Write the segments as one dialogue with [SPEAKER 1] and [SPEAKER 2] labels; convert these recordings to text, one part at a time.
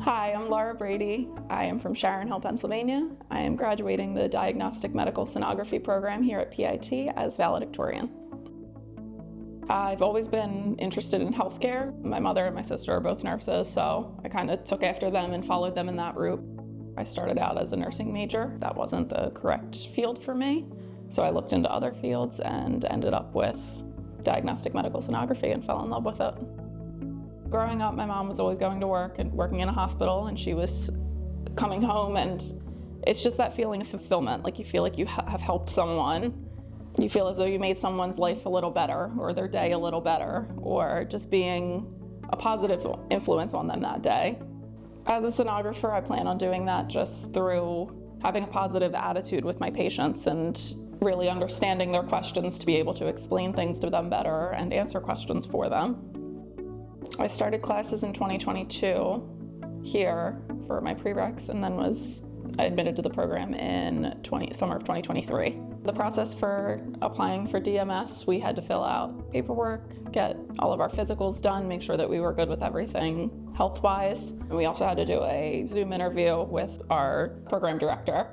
[SPEAKER 1] Hi, I'm 𝑙𝑎𝑢'𝑟𝑎 Brady. I am from 𝗟R𝘂𝗡𝗡𝗡𝗡, Pennsylvania. I am graduating the Diagnostic Medical Sonography program here at P.I.T. as valedictorian. I've always been interested in healthcare. My mother and my sister are both nurses, so I kind of took after them and followed them in that route. I started out as a nursing major. That wasn't the correct field for me, so I looked into other fields and ended up with diagnostic medical sonography and fell in love with it. Growing up, my mom was always going to work and working in a hospital, and she was coming home, and it's just that feeling of fulfillment. Like you feel like you have helped someone. You feel as though you made someone's life a little better, or their day a little better, or just being a positive influence on them that day. As a sonographer, I plan on doing that just through having a positive attitude with my patients and really understanding their questions to be able to explain things to them better and answer questions for them. I started classes in 2022 here for my prereqs, and then was admitted to the program in summer of 2023. The process for applying for DMS, we had to fill out paperwork, get all of our physicals done, make sure that we were good with everything health-wise. And we also had to do a Zoom interview with our program director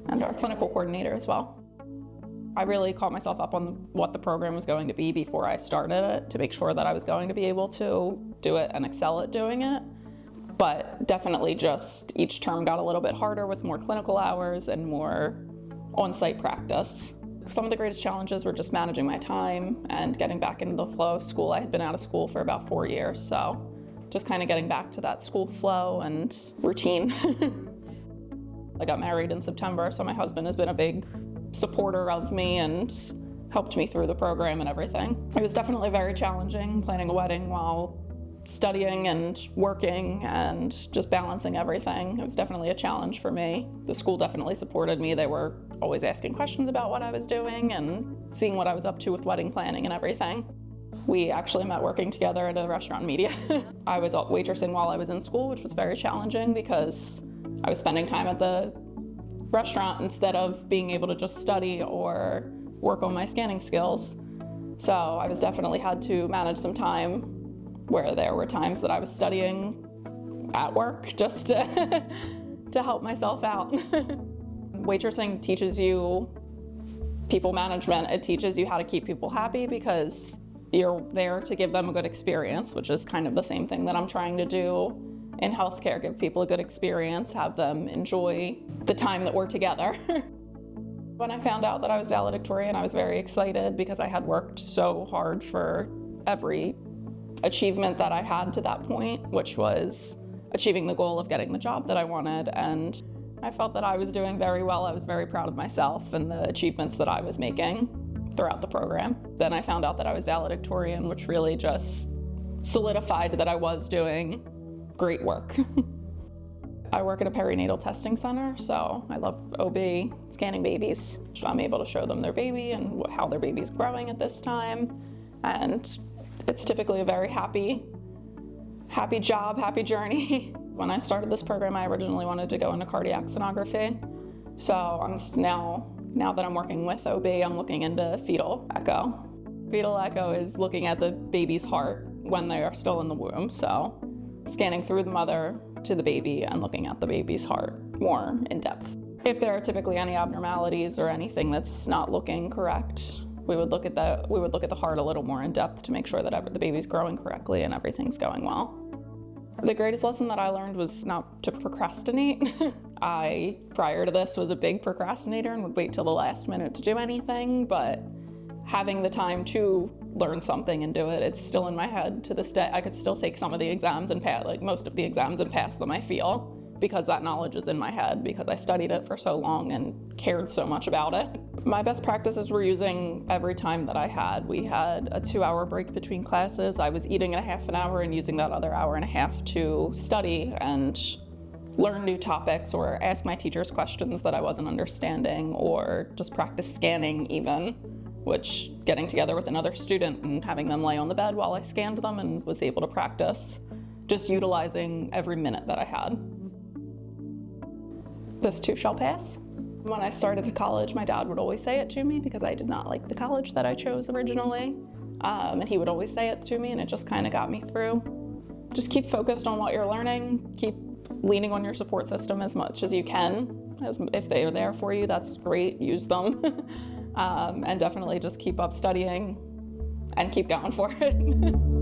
[SPEAKER 1] and our clinical coordinator as well. I really caught myself up on what the program was going to be before I started it to make sure that I was going to be able to do it and excel at doing it. But definitely just each term got a little bit harder with more clinical hours and more on-site practice. Some of the greatest challenges were just managing my time and getting back into the flow of school. I had been out of school for about 4 years, so just kind of getting back to that school flow and routine. I got married in September, so my husband has been a big supporter of me and helped me through the program and everything. It was definitely very challenging planning a wedding while studying and working and just balancing everything. It was definitely a challenge for me. The school definitely supported me. They were always asking questions about what I was doing and seeing what I was up to with wedding planning and everything. We actually met working together at a restaurant media. I was waitressing while I was in school, which was very challenging because I was spending time at the restaurant instead of being able to just study or work on my scanning skills. So I was definitely had to manage some time where there were times that I was studying at work just to help myself out. Waitressing teaches you people management. It teaches you how to keep people happy because you're there to give them a good experience, which is kind of the same thing that I'm trying to do in healthcare, give people a good experience, have them enjoy the time that we're together. When I found out that I was valedictorian, I was very excited because I had worked so hard for every achievement that I had to that point, which was achieving the goal of getting the job that I wanted. And I felt that I was doing very well. I was very proud of myself and the achievements that I was making throughout the program. Then I found out that I was valedictorian, which really just solidified that I was doing great work. I work at a perinatal testing center, so I love OB, scanning babies. I'm able to show them their baby and how their baby's growing at this time. And it's typically a very happy job, happy journey. When I started this program, I originally wanted to go into cardiac sonography. So now that I'm working with OB, I'm looking into fetal echo. Fetal echo is looking at the baby's heart when they are still in the womb. So scanning through the mother to the baby and looking at the baby's heart more in depth. If there are typically any abnormalities or anything that's not looking correct, we would look at the heart a little more in depth to make sure that the baby's growing correctly and everything's going well. The greatest lesson that I learned was not to procrastinate. I, prior to this, was a big procrastinator and would wait till the last minute to do anything, but having the time to learn something and do it, it's still in my head to this day. I could still take some of the exams and pass, like most of the exams and pass them, I feel, because that knowledge is in my head because I studied it for so long and cared so much about it. My best practices were using every time that I had. We had a 2-hour break between classes. I was eating a half an hour and using that other hour and a half to study and learn new topics or ask my teachers questions that I wasn't understanding or just practice scanning even, which getting together with another student and having them lay on the bed while I scanned them and was able to practice, just utilizing every minute that I had. This too shall pass. When I started college, my dad would always say it to me because I did not like the college that I chose originally. And he would always say it to me, and it just kind of got me through. Just keep focused on what you're learning, keep leaning on your support system as much as you can. If they are there for you, that's great, use them. And definitely just keep up studying and keep going for it.